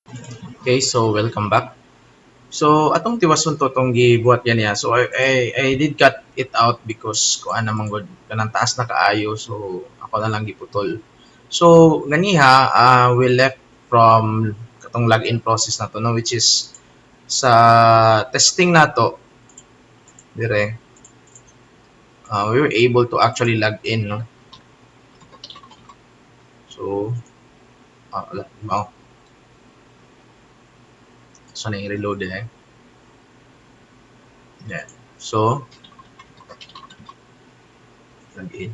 Okay, so welcome back. So atong tiwason to tong gibuhat yan niya. So I did cut it out because kuan naman gud kanang taas na kaayo, so ako na lang giputol. So ganiha, we left from katong login process na to, no, which is sa testing nato dire, we were able to actually log in, no. So wala mao so na i-reload yeah. So log in,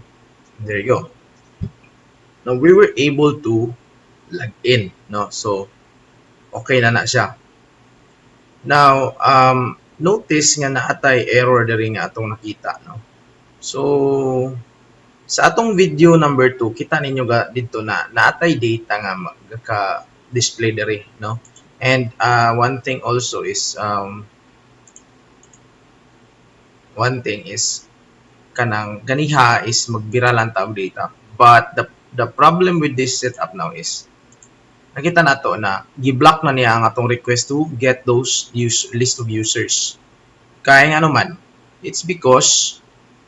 there you go. Now we were able to log in, no. So okay na siya. Now, notice nga naatay error diri nga atong nakita, no. So sa atong video number 2, kita ninyo ga dito na naatay data nga magka-display diri, no. And one thing is kanang ganiha is magbira lang taog data. But the problem with this setup now is nakita nato na gi-block na niya ang atong request to get those list of users. Kaya nga naman, it's because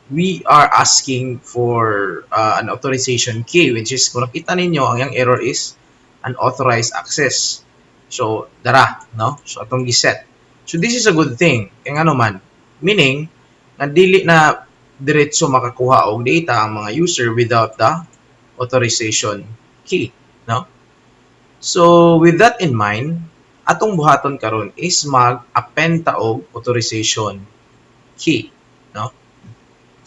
we are asking for an authorization key, which is kung nakita ninyo, ang yung error is unauthorized access. So, dara, no? So, atong giset. So, this is a good thing. Kaya nga naman, meaning, na dili na diretso makakuha og data ang mga user without the authorization key, no? So, with that in mind, atong buhaton karon is mag-append ta og authorization key, no?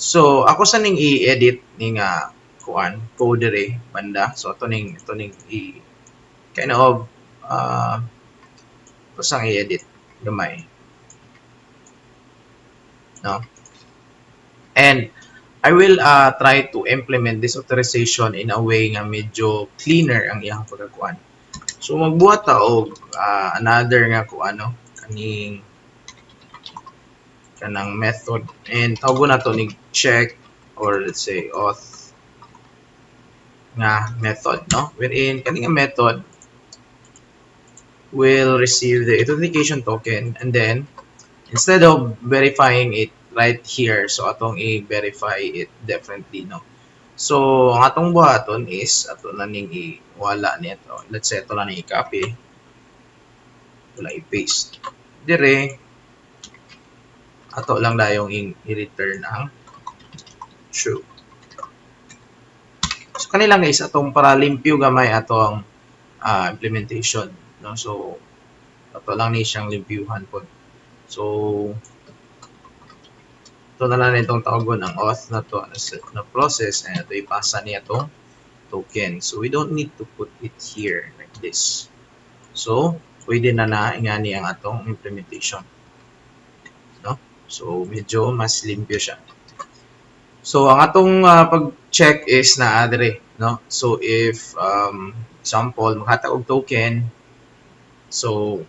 So, ako sa ning i-edit ni nga kuan code dere banda. So, ito ning kind of kusang i-edit gamay, no? And I will try to implement this authorization in a way nga medyo cleaner ang iyang pagkakuan. So, magbuhat ta og another nga kuan, no, kanang method, and tawag na to ni check, or let's say auth nga method, no, wherein kani nga method will receive the authentication token, and then instead of verifying it right here, so atong i-verify it differently, no. So ang atong buhaton is ato na ning iwala nito, let's say ato na ning i-copy, ito lang i-paste dire, ato lang dayong i-return ang true. So kanila guys, atong para limpyo gamay atong implementation, no. So ato lang ni siyang limpyuhan pod. So ito na lang itong tawagon ang auth na to na process, and ito ipasa niya itong token. So we don't need to put it here like this. So pwede na ingani ang atong implementation, no. So medyo mas limpyo siya. So ang atong pag-check is na dire, no. So if example makatag og token, so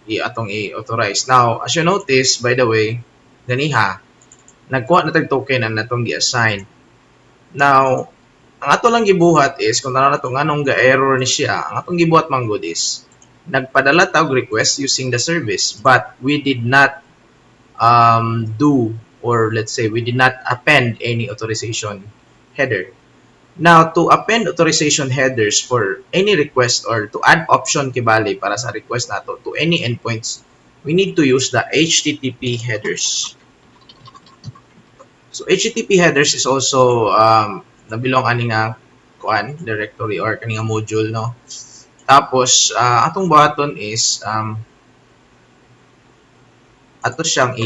atong i-authorize. Now, as you notice, by the way, ganiha nagkuha na tag token ang natong gi-assign. Now, ang ato lang gibuhat is kung na nato nganong ga-error ni siya, ang atong gibuhat man good is nagpadala tag request using the service, but we did not do, or let's say we did not append any authorization header. Now, to append authorization headers for any request or to add option kibali para sa request nato to any endpoints, we need to use the HTTP headers. So HTTP headers is also nabilong ani nga kuan directory or kani nga module, no. Tapos atong buhaton is ato siyang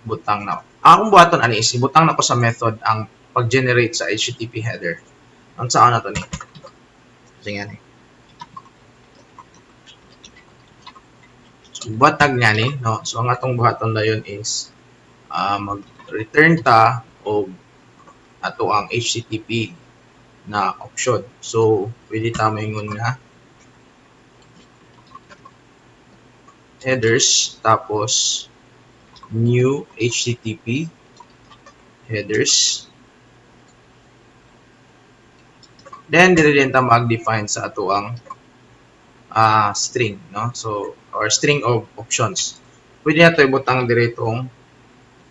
butang na. Akong buhaton ani is ibutang na ko sa method ang pag-generate sa HTTP header. Ang saan na to ni? Sige ni. So buhatag nga ni, no. So ang atong buhaton dayon is mag-return ta og ato ang HTTP na option. So pwede ta maingon nga headers tapos new HTTP headers. Then dire din ta mag-define sa ato ang string, no? So, or string of options. Pwede nato ibutang dire itong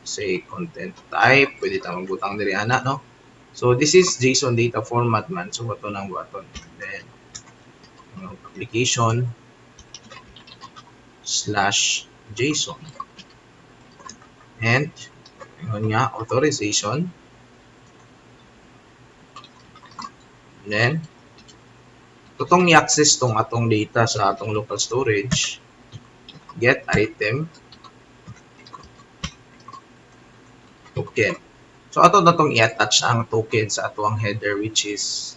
say content type, pwede ta magbutang dire ana, no? So this is JSON data format man. So ato nang buhaton. Then application slash JSON and yun nga authorization. And then tutong i-access tong atong data sa atong local storage, get item token. So ato na tong i-attach ang token sa atong header, which is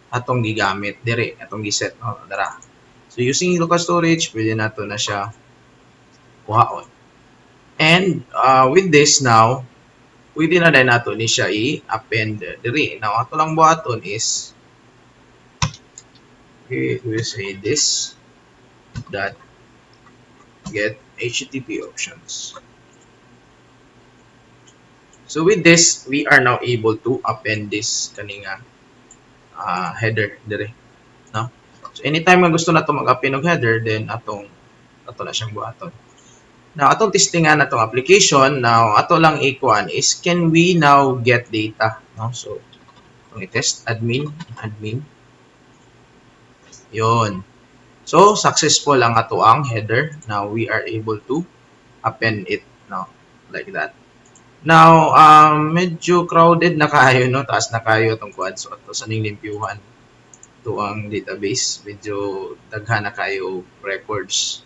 atong gigamit dire, atong giset dara. So using local storage, pwede nato na siya kuhaon. And with this now, pwede na din nato ni siya i-append dire. Now ato lang buhaton is we will say this dot get HTTP options. So with this, we are now able to append this kaninga header dire, no? So anytime nga gusto nato mag-append og header, then ato na siyang buhaton. Now atong testingan natong application, now ato lang ikuan is can we now get data, no? So itong i-test admin. Yon. So successful ang ato ang header. Now we are able to append it, no? Like that. Now, medyo crowded na kayo, no? Taas na kayo itong quad. So, ito sa ning limpyuhan. Ito ang database. Medyo daghan na kayo records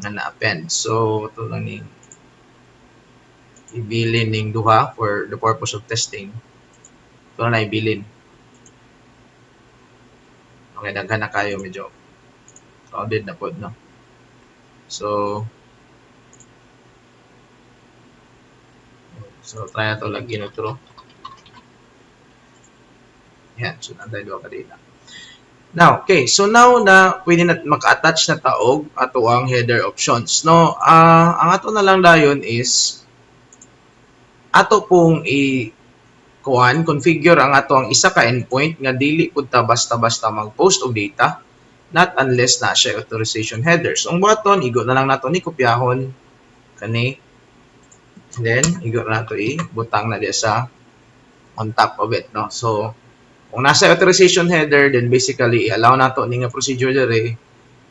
na na-append. So, ito lang ning ibilin ning duha for the purpose of testing. Ito na ibilin. Okay, daghan na kayo. Medyo crowded na po, no? So, try na ito login through. Yan. So, nantay doon ka data. Now, okay. So, now na pwede na maka-attach na taog ato ang header options. No, ang ato na lang dayon is ato pong configure ang ato ang isa ka endpoint nga dili pud ta basta-basta mag-post og data not unless na siya authorization header. So, ang button, igo na lang nato ni kopyahon kani. Then, igo na nato butang na diya sa on top of it, no? So, kung nasa authorization header, then basically, i-allow nato ni nga procedure dire.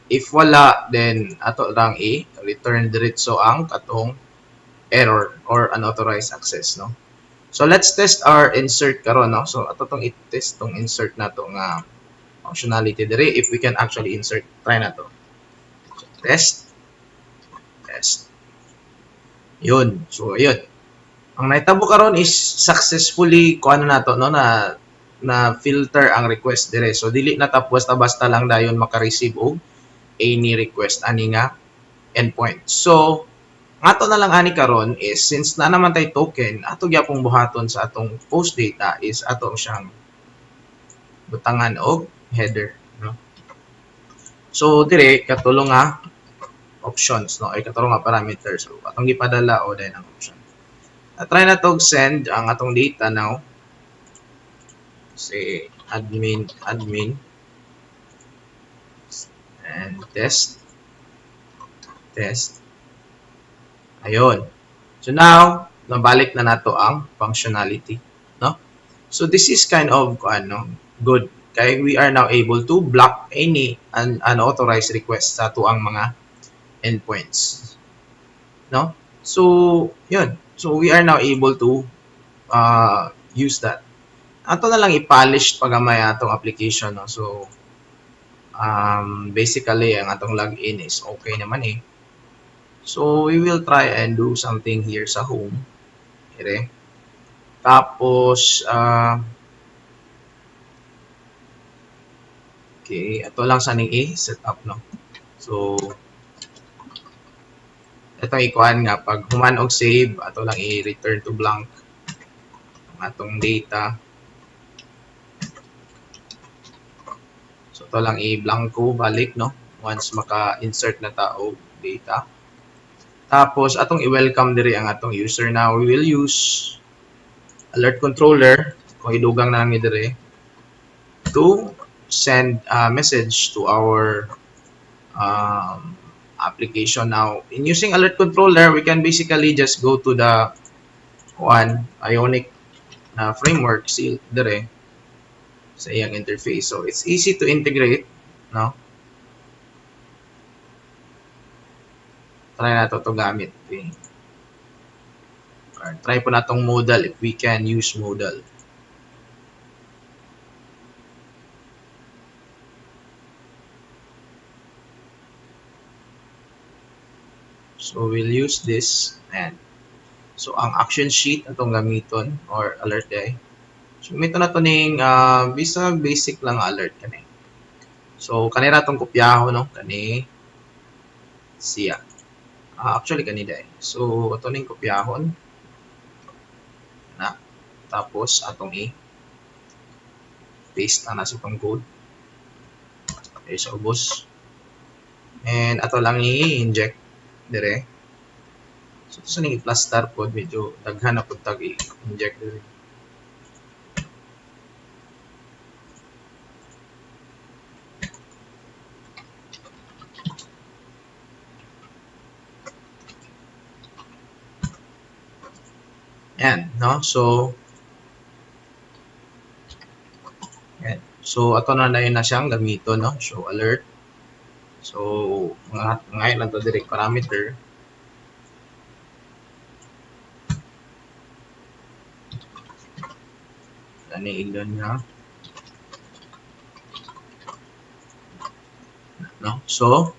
If wala, then ato lang i-return diretso ang katong error or unauthorized access, no? So, let's test our insert karon, no? So, ato tong i-test tong insert nato nga functionality dire if we can actually insert. Try nato. So, test. Yun. So, ayun. Ang naitabo karon is successfully kuano nato, no, na filter ang request dire. So dili na ta basta-basta lang dayon maka-receive og any request ani nga endpoint. So ato na lang ani karon is since na naman tay token, ato gyapong buhaton sa atong post data is ato siyang butangan og header, no? So dire katulong nga options, no, ay katulong nga parameters. So atong gipadala o din ang option. Try na to send ang atong data now. Say admin and test. Ayun. So now, nabalik na nato ang functionality, no? So this is kind of good. Kaya we are now able to block any unauthorized requests sa ato ang mga endpoints, no? So, yun. So we are now able to use that. Ato na lang i-polish pagamay atong application, no? So basically ang atong login is okay naman So we will try and do something here sa home. Here. Tapos okay, ato lang sa ning set up, no? So ito ikuan nga pag human og save, ato lang i-return to blank ang atong data. So ito lang i-blanco balik, no? Once maka-insert na ta og data. Tapos atong i-welcome diri ang atong user. Now we will use alert controller kung idugang na ni diri to send a message to our application. Now, in using alert controller, we can basically just go to the Ionic framework dire sa iyang interface. So, it's easy to integrate. No? Try na to gamit. Okay. Or try po na itong modal if we can use modal. So, we'll use this. And so, ang action sheet itong gamiton or alert day. So, gamiton na ito ng bisag basic lang alert kani. So, kanira itong kopyaho, no? Kani siya. Actually, kanina eh. So, ito na yung kopyahon. Na. Tapos, atong paste na sa itong code. Okay, so, ubos. And, ato lang i-inject dire. So, ito sa nang i-plaster po. Medyo daghan na po tag i-inject dire. Yan, no? So, yan. So, ato na yun na siyang gamito, no? Show alert. So, ngayon lang to direct parameter. Ignon nga. No? So,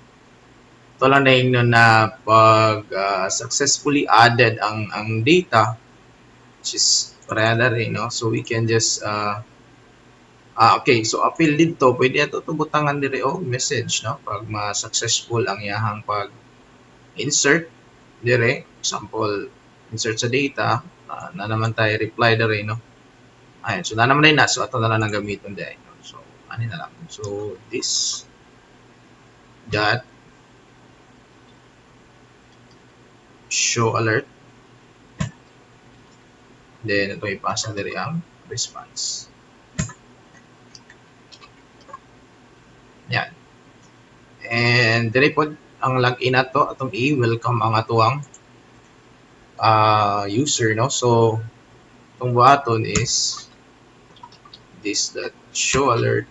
ito lang na ignon na pag successfully added ang data, which is pareha rin, no? So, we can just okay, so appeal dito, pwede ito butangan dire o message, no? Pag ma-successful ang iyahang pag-insert dire, example, insert sa data, na naman tayo reply dire, no? Ayan, so na naman na so ito na lang ang gamiton dire, no? So, ano na lang. So, this dot show alert. Then, ito ipasa dire ang response. Yan. And dire po ang login nato atong i-welcome ang atuang user, no? So, itong button is this that show alert.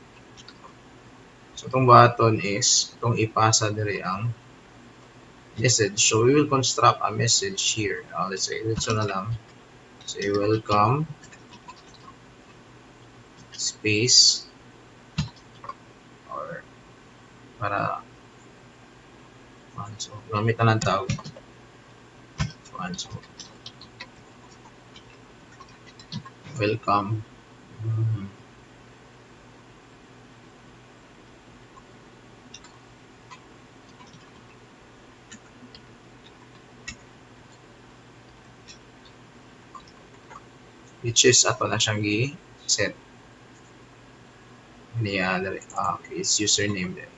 So, itong button is itong ipasa dire ang message. So, we will construct a message here. Let's say, ito na lang. Say, welcome space or para so, gamit na lang tawag. So, welcome. Which is ato na siyang i-set. Okay, it's username there.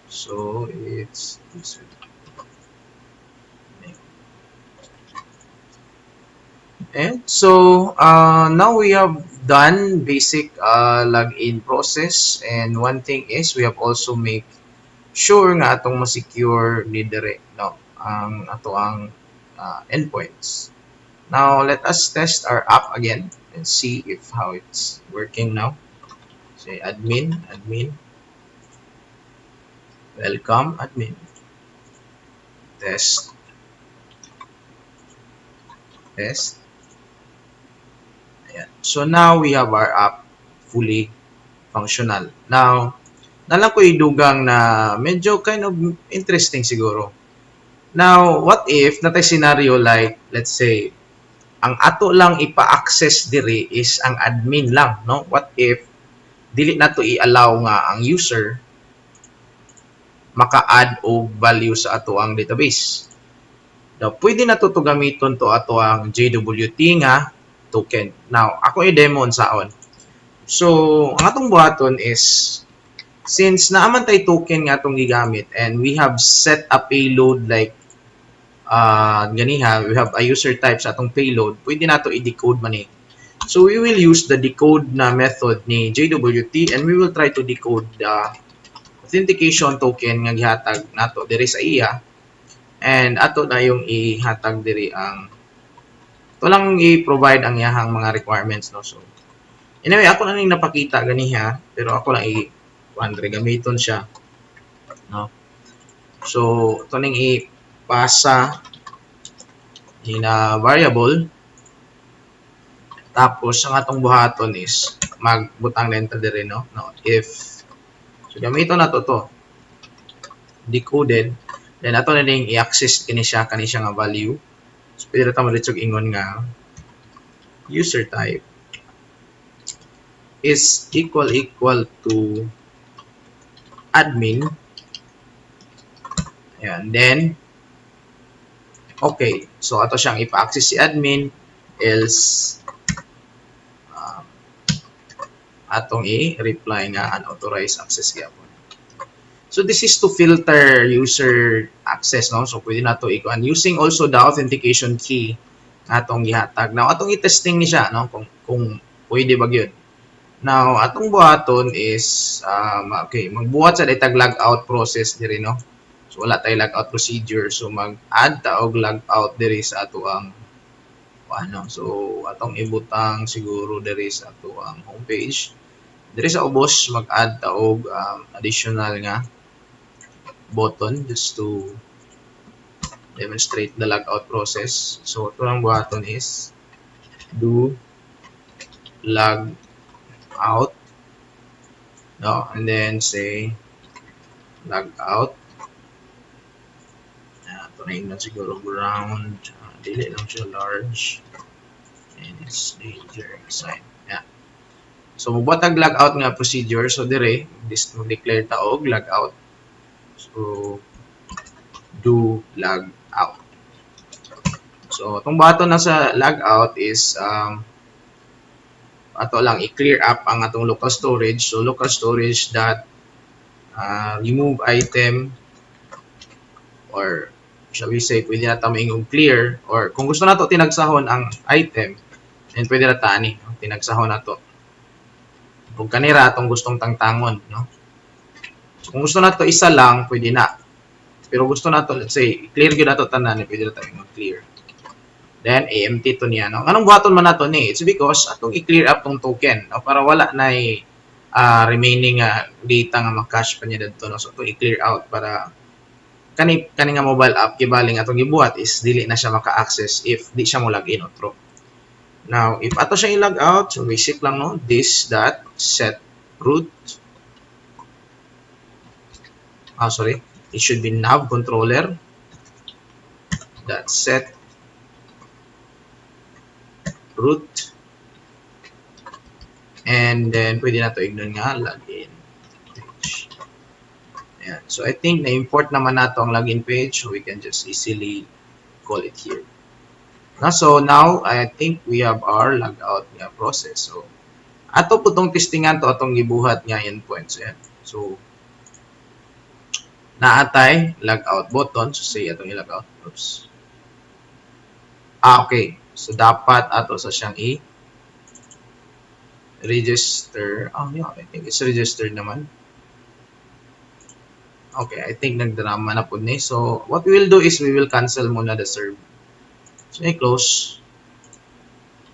So, it's username. And so, now we have done basic login process. And one thing is, we have also make sure nga atong ma-secure ni dire, no? Ang ato ang endpoints. Now, let us test our app again and see if how it's working now. Say admin, welcome, admin, test. Ayan. So, now we have our app fully functional. Now, nalang ko idugang na medyo kind of interesting siguro. Now, what if natay scenario like, let's say, ang ato lang ipa-access diri is ang admin lang, no? What if dili na to i-allow nga ang user maka-add og value sa ato ang database. Now, pwede na to gamiton to ato ang JWT nga token. Now, ako i-demo saon. So, ang atong buhaton is since naaman tay token nga atong gigamit and we have set a payload like ganiha, we have a user type sa atong payload, pwede na to i-decode man eh. So we will use the decode na method ni JWT and we will try to decode the authentication token nga gihatag nato diri sa iya, and ato na yung ihatag diri ang ito lang i-provide ang iyahang mga requirements, no. So anyway, ako na ning napakita ganiha, pero ako lang gamiton siya, no. So ito ning ipasa ina variable, tapos ang atong buhaton is magbutang lenta diri, no. If so gamiton nato to decoded, then ato na ning i-access kani siya nga value. So pwede ta mo dito ingon nga user type is equal to admin. Ayan, then okay, so ato siyang ipa-access si admin, else atong i-reply nga unauthorized access gyapon. So this is to filter user access, no. So pwede nato ikuan using also the authentication key atong gihatag. Now atong i-testing ni siya, no, kung pwede ba gyud. Now atong buhaton is okay, magbuhat sa itag logout process diri, no. So wala tay logout procedure, so mag-add ta og logout diri sa ato ang ano. So atong ibutang siguro diri sa ato ang homepage. Diri sa ubos mag-add ta og additional nga button just to demonstrate the logout process. So ito lang buhaton is do log out, no, and then say log out. Ito na yun siguro ground, dili lang siya large, and it's danger sign. Yeah. So mabuhat ang logout nga procedure. So dire this declare ta og logout. So do log out. So itong button na sa logout is ato lang i-clear up ang atong local storage. So local storage dot remove item, or shall we say pwede na ta maingong clear, or kung gusto nato tinagsahon ang item, then pwede na ta ani tinagsahon nato. Kung kanira atong gustong tangtangon, no. So kung gusto nato isa lang pwede na. Pero gusto nato, let's say, clear gyud nato tanan, pwede na tayo mag-clear. Then empty to niya, no. Anong buhaton man nato ni? It's because atong i-clear up tong token, no, para wala na remaining data nga ma-cache pa niya dito, no. So to i-clear out para kani nga mobile app kibaling atong gibuhat is dili na siya maka-access if di siya mo login or through. Now, if ato siya i-log out, so basic lang, no, this dot set root. Sorry. It should be nav controller that set root, and then pwede na to ignon nga login page. Ayan. So I think na-import naman nato ang login page, so we can just easily call it here. So now I think we have our logout nga process. So ato po tong testingan to atong gibuhat nga endpoints. Ayan. So naatay logout button. So say atong i-logout. Oops. Okay. So dapat ato sa siyang i-register. Yeah, I think it's registered naman. Okay, I think nagdrama na po ni. So what we will do is we will cancel muna the serve. So i-close.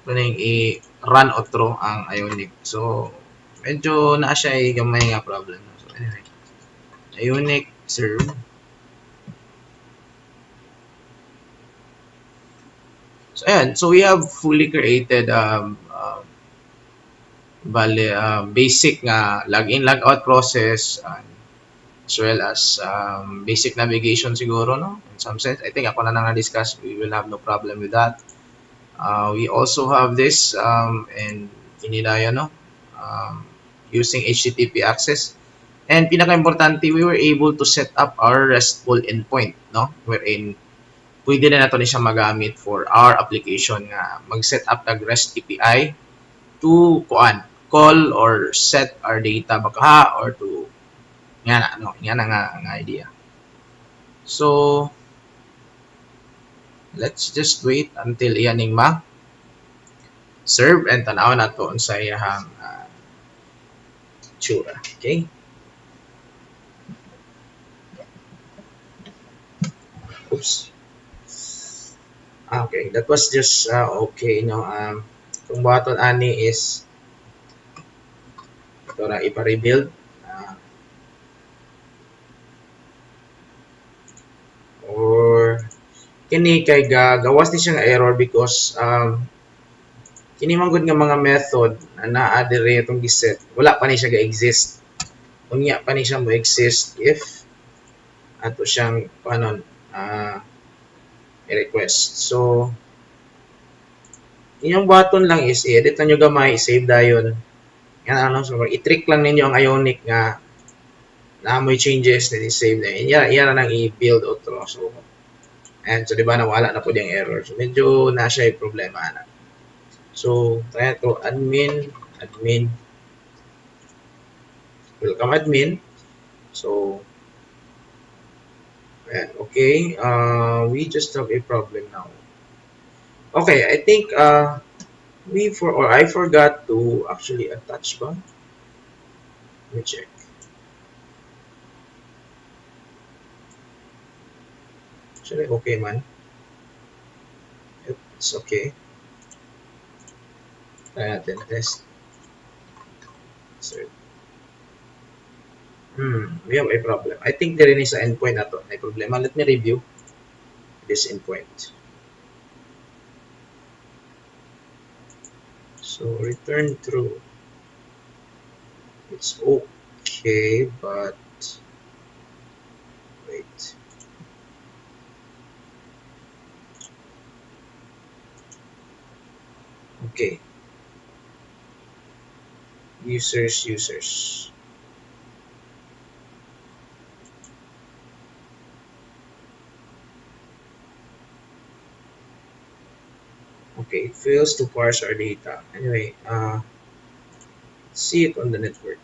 So na yung i-run outro ang Ionic. So medyo na siya ay gamay nga problem. So anyway, Ionic serve. So ayan, so we have fully created basic nga login logout process, as well as basic navigation siguro, no, in some sense. I think ako na discuss, we will have no problem with that. We also have this and inilaya, no, using HTTP access, and pinaka-importante, we were able to set up our RESTful endpoint, no, wherein pwede na nato ni siya magamit for our application nga mag-set up tag REST API to call or set our data baka or to nga nga idea. So let's just wait until iyaning serve and tanaw na to sa iyahang tsura. Okay? Oops. Okay, that was just okay, no? Kung button ani is ito na ipa-rebuild or kini kay gawas ni siyang error because kini man gud nga mga method na naa diri itong giset wala pa ni siya ga-exist. Unya pa ni siya mo exist if ato siyang panon i-request. So inyong button lang is i-edit na nyo gamay, save dayon. Yan ano, so i-trick lang ninyo ang Ionic nga na may changes na i-save na. Yan nang i-build outro. So and so di ba nawala na po yung error. So medyo na siya yung problema na. So try to admin, welcome admin. So ayan, okay. We just have a problem now. Okay, I think I forgot to actually attach ba? Let me check. Actually, okay man. It's okay. Try natin test. So, we have a problem. I think there is an endpoint na to. May problema. Let me review this endpoint. So return true. It's okay, but wait. Okay. Users. Okay, it fails to parse our data. Anyway, see it on the network.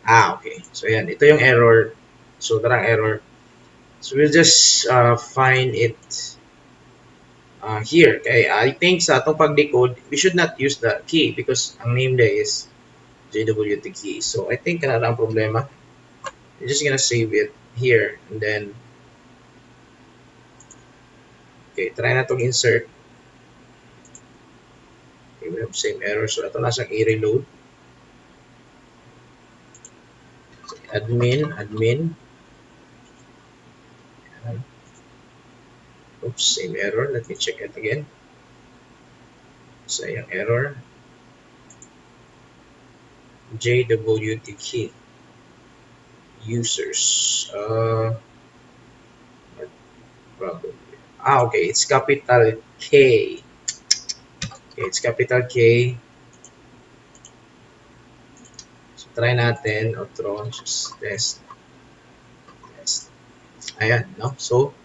Okay. So yan, ito yung error. So darang error. So we'll just find it here. Okay, I think sa atong pag-decode, we should not use the key because ang name there is JWT key. So I think kana ang problema. We're just gonna save it here and then okay, try na itong insert. Okay, we have same error. So ito na siyang i-reload. So, admin. Oops, same error. Let me check it again. So yung error. JWT key. Users. Probably. Okay, it's capital K. Okay, it's capital K. So, try natin. Outro. Just test. Ayan, no? So,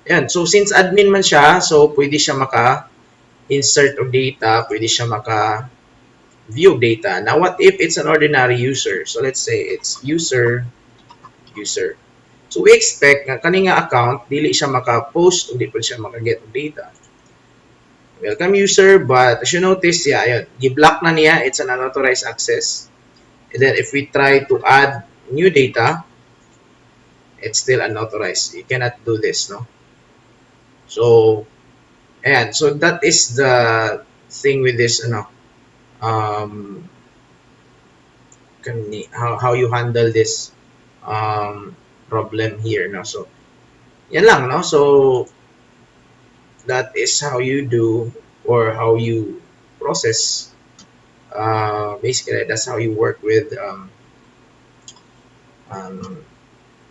ayan. So, since admin man siya, so, pwede siya maka-insert of data. Pwede siya maka-view data. Now, what if it's an ordinary user? So, let's say it's user. So we expect nga kani nga account dili siya maka-post o di pa siya maka-get of data. Welcome user, but as you notice, yeah, ayun, gi-block na niya, it's an unauthorized access. And then if we try to add new data, it's still unauthorized. You cannot do this, no? So, ayan, so that is the thing with this, how you handle this problem here, no? So yan lang, no? So that is how you do or how you process basically that's how you work with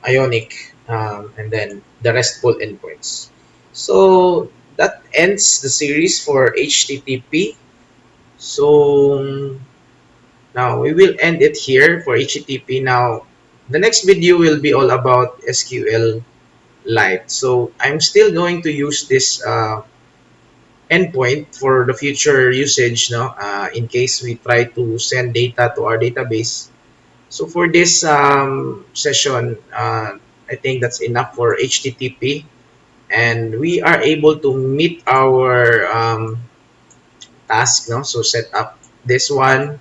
Ionic and then the RESTful endpoints. So that ends the series for HTTP. So now we will end it here for HTTP. Now the next video will be all about SQLite. So I'm still going to use this endpoint for the future usage, no? In case we try to send data to our database. So for this session, I think that's enough for HTTP. and we are able to meet our task. No? So set up this one,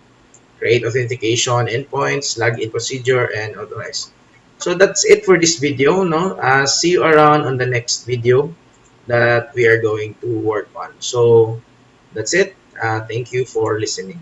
create authentication endpoints, login procedure, and authorize. So that's it for this video. No, see you around on the next video that we are going to work on. So that's it. Thank you for listening.